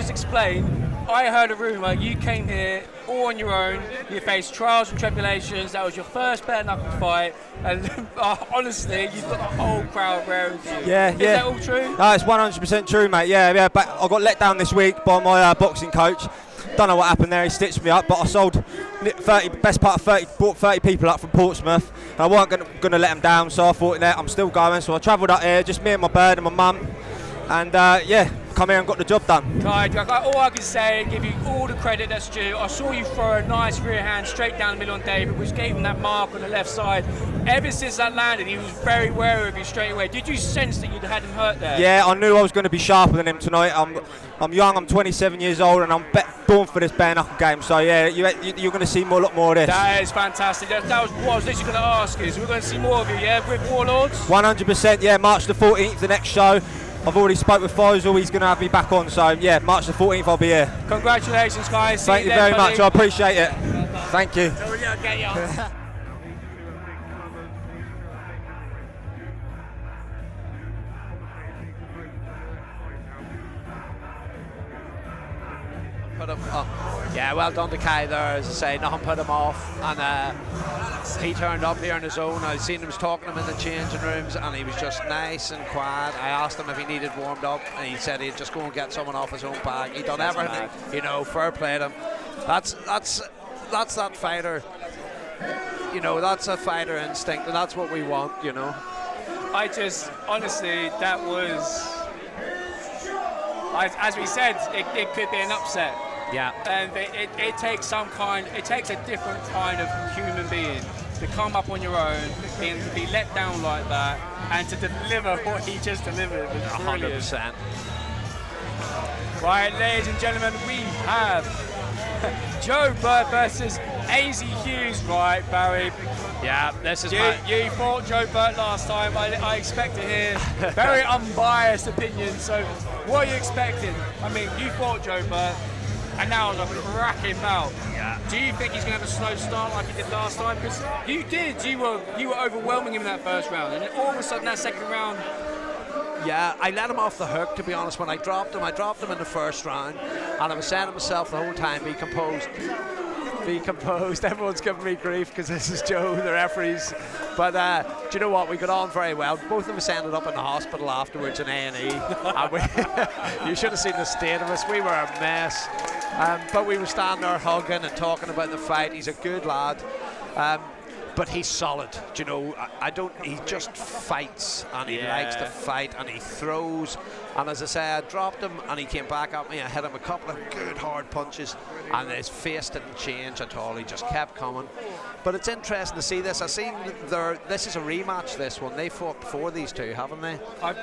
just explain? I heard a rumour you came here all on your own. You faced trials and tribulations. That was your first bare knuckle fight, and honestly, you've got the whole crowd raring for you. Yeah, Is that all true? No, it's 100% true, mate. Yeah. But I got let down this week by my boxing coach. Don't know what happened there. He stitched me up, but I sold 30, best part of 30, brought 30 people up from Portsmouth. And I weren't going to let them down, so I thought, I'm still going. So I travelled up here, just me and my bird and my mum, and come here and got the job done. Right, all I can say, give you all the credit that's due. I saw you throw a nice rear hand straight down the middle on David, which gave him that mark on the left side. Ever since that landed, he was very wary of you straight away. Did you sense that you'd had him hurt there? Yeah, I knew I was going to be sharper than him tonight. I'm young, I'm 27 years old, and I'm born for this bare knuckle game. So yeah, you're going to see a lot more of this. That is fantastic. That was what I was literally going to ask you. So we're going to see more of you, yeah, with Warlords? 100%, yeah. March the 14th, the next show. I've already spoke with Faisal, he's going to have me back on, so yeah, March the 14th I'll be here. Congratulations, guys. Thank you very much, I appreciate it. Thank you. Put him up. Yeah, well done to Kai there, as I say, nothing put him off, and he turned up here on his own. I've seen him talking to him in the changing rooms, and he was just nice and quiet. I asked him if he needed warmed up, and he said he'd just go and get someone off his own bag. He done everything, fair play to him. That's that fighter, that's a fighter instinct, and that's what we want, I just, honestly, that was, as we said, it could be an upset. Yeah. And it takes a different kind of human being to come up on your own and to be let down like that and to deliver what he just delivered. 100%. Right, ladies and gentlemen, we have Joe Burt versus Ainsley Hughes. Right, Barry. Yeah, this is you fought Joe Burt last time. I expect to hear very unbiased opinions. So, what are you expecting? I mean, you fought Joe Burt, and now I'm going to crack him out. Yeah. Do you think he's going to have a slow start like he did last time? Because you did. You were overwhelming him in that first round, and then all of a sudden that second round. Yeah, I let him off the hook, to be honest. When I dropped him in the first round, and I was saying to myself the whole time, be composed. Be composed. Everyone's giving me grief because this is Joe, the referees. But do you know what? We got on very well. Both of us ended up in the hospital afterwards in A&E. You should have seen the state of us. We were a mess. But we were standing there hugging and talking about the fight. He's a good lad. But he's solid. Do you know, he just fights, and he likes to fight, and he throws. And as I say, I dropped him and he came back at me. I hit him a couple of good hard punches, and his face didn't change at all. He just kept coming. But it's interesting to see this. I've seen this is a rematch, this one. They fought before, these two, haven't they? I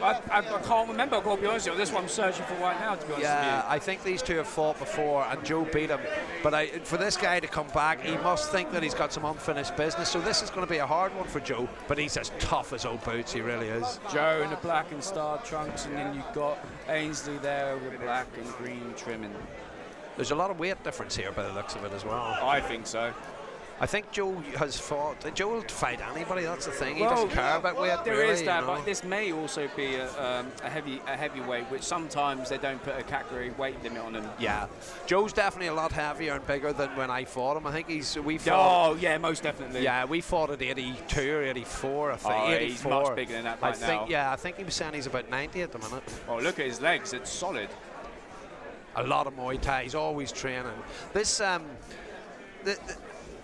can't remember, I've got to be honest with you. This is what I'm searching for right now, to be honest with you. Yeah, I think these two have fought before, and Joe beat him. But for this guy to come back, he must think that he's got some unfinished business. So this is going to be a hard one for Joe, but he's as tough as old boots, he really is. Joe in the black and starred trunks, and then you've got Ainsley there with black and green trimming. There's a lot of weight difference here by the looks of it as well. I think so. I think Joe has fought. Joe will fight anybody. That's the thing. He doesn't care about weight. There really, is that, but this may also be a heavyweight, which sometimes they don't put a category weight limit on him. Yeah, Joe's definitely a lot heavier and bigger than when I fought him. I think we fought. Oh yeah, most definitely. Yeah, we fought at 82 or 84. I think. Oh, 84. he's much bigger than that right now. Yeah, I think he was saying he's about 90 at the minute. Oh, look at his legs. It's solid. A lot of Muay Thai. He's always training. This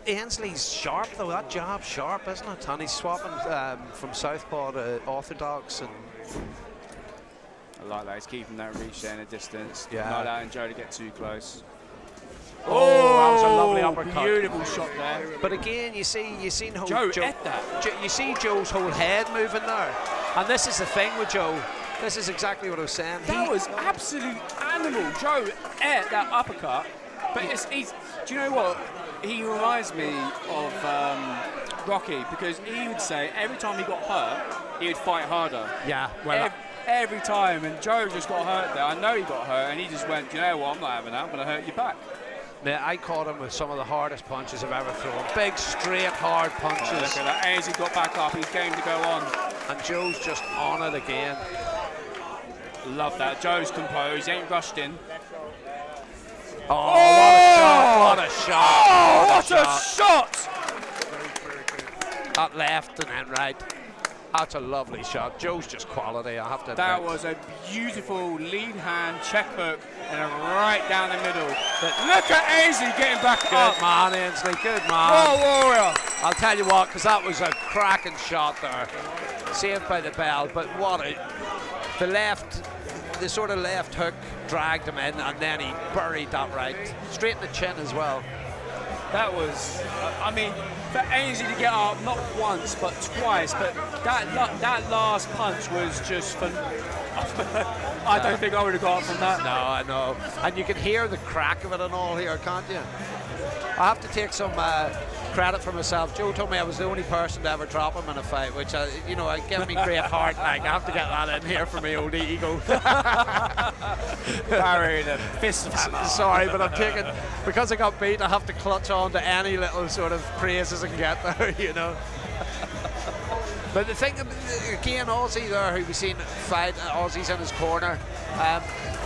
Ainsley's sharp though. That jab's sharp, isn't it? And he's swapping from southpaw to orthodox, and I like that. He's keeping that reach there in a distance. Yeah. Not allowing Joe to get too close. Oh, that was a lovely uppercut. Beautiful shot there. But again, you see Joe ate that. You see Joe's whole head moving there, and this is the thing with Joe. This is exactly what I was saying. That was absolute animal. Joe ate that uppercut, but he's. Do you know what? He reminds me of Rocky, because he would say every time he got hurt, he would fight harder. Yeah, well, every time, and Joe just got hurt there. I know he got hurt, and he just went, you know what, I'm not having that, I'm going to hurt you back. Yeah, I caught him with some of the hardest punches I've ever thrown. Big, straight, hard punches. Oh, look at that. Ainsley got back up, he's game to go on. And Joe's just on it again. Love that. Joe's composed, he ain't rushed in. Oh, what a shot! What a shot! Oh, what a shot! That left and then right. That's a lovely shot. Joe's just quality, I have to admit. That was a beautiful lead hand check hook and a right down the middle. But look at Ainsley getting back up. Good man, Ainsley, good man. Oh, Warrior. I'll tell you what, because that was a cracking shot there. Saved by the bell, but what a... The sort of left hook dragged him in, and then he buried that right. Straight in the chin as well. That was, I mean, for Ainsley to get up, not once, but twice, but that last punch was just for... I don't think I would have got up from that. No, I know. And you can hear the crack of it and all here, can't you? I have to take some credit for myself. Joe told me I was the only person to ever drop him in a fight, which, you know, it gave me great heart. Like, I have to get that in here for my old ego. Barry, the fist of hammer. Sorry, but I'm taking, because I got beat, I have to clutch on to any little sort of praises I can get there, you know. But the thing, again, Aussie there, who we've seen fight, Aussie's in his corner.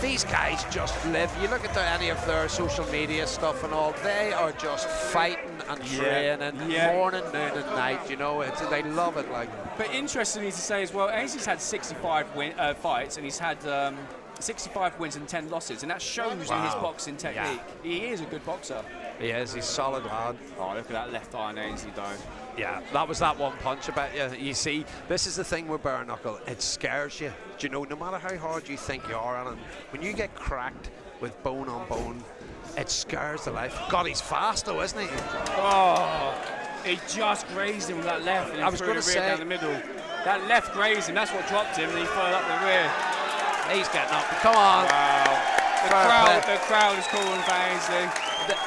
These guys just live. You look at any of their social media stuff and all, they are just fighting and training morning, noon and night, you know, they love it. Like. But interestingly to say as well, Ainsley's had 65 fights and he's had 65 wins and 10 losses, and that shows in his boxing technique. Yeah. He is a good boxer. He is, he's solid lad. Oh, look at that left eye on Ainsley though. Yeah, that was that one punch about you. You see, this is the thing with bare knuckle. It scares you. Do you know, no matter how hard you think you are on it, when you get cracked with bone on bone, it scares the life. God, he's fast though, isn't he? Oh, he just grazed him with that left. And I was going to say down the middle. That left grazed him. That's what dropped him, and he fell up the rear. He's getting up. Come on. Wow. The crowd is calling for Ainsley.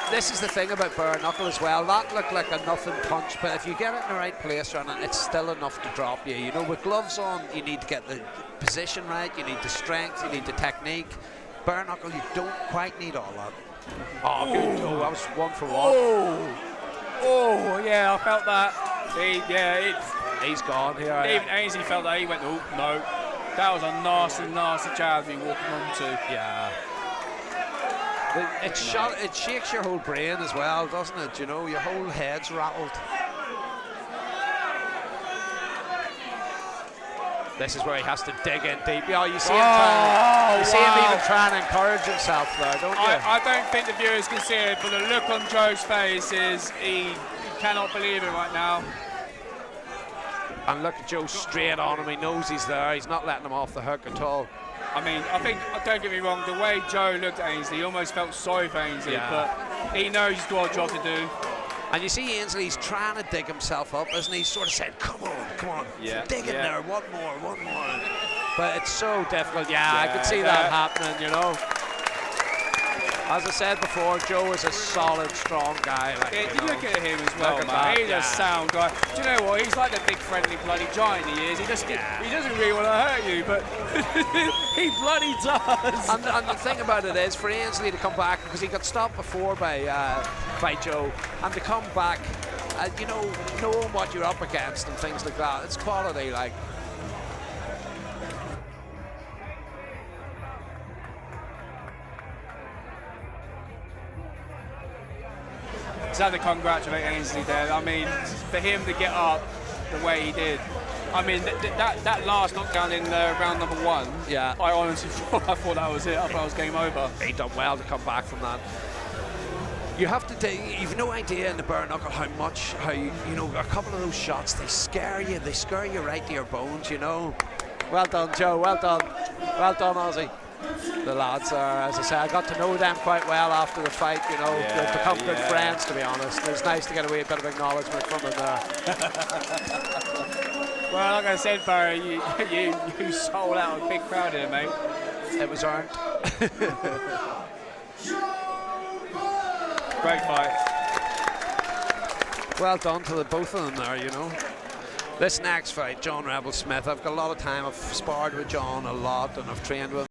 This is the thing about bare knuckle as well. That looked like a nothing punch, but if you get it in the right place, it's still enough to drop you. You know, with gloves on, you need to get the position right, you need the strength, you need the technique. Bare knuckle, you don't quite need all that. Oh, good. Oh, that was 1 for 1. Oh, yeah, I felt that. He's gone here. Even Ainsley felt that. He went, oh, no. That was a nasty, nasty jab he walking onto. Yeah. It shakes your whole brain as well, doesn't it? You know, your whole head's rattled. This is where he has to dig in deep. Oh, you see him even trying to encourage himself there, don't you? I don't think the viewers can see it, but the look on Joe's face is he cannot believe it right now. And look at Joe straight on him. He knows he's there. He's not letting him off the hook at all. I mean, I think, don't get me wrong, the way Joe looked at Ainsley, he almost felt sorry for Ainsley, but he knows he's got a job to do. And you see Ainsley's trying to dig himself up, isn't he? He's sort of saying, come on, dig in there, one more. But it's so difficult. I could see that happening, you know. As I said before, Joe is a solid, strong guy. Like, you look at him as well, man. He's a sound guy. Do you know what? He's like the big friendly bloody giant he is. He doesn't really want to hurt you, but he bloody does. And the thing about it is, for Ainsley to come back, because he got stopped before by Joe, and to come back, you know, knowing what you're up against and things like that, it's quality, like. Just have to congratulate Ainsley there. I mean, for him to get up the way he did. I mean, that last knockdown in round number 1. Yeah. I honestly thought that was it. I thought it was game over. He done well to come back from that. You have to you've no idea in the bare knuckle how you know, a couple of those shots, they scare you right to your bones, you know. Well done, Joe. Well done, Aussie. The lads are, as I say, I got to know them quite well after the fight, you know. They've become good friends, to be honest. It was nice to get a wee bit of acknowledgement from them there. Well, like I said, Barry, you sold out a big crowd here, mate. It was earned. Great fight. Well done to the both of them there, you know. This next fight, John Rebel Smith, I've got a lot of time. I've sparred with John a lot and I've trained with him.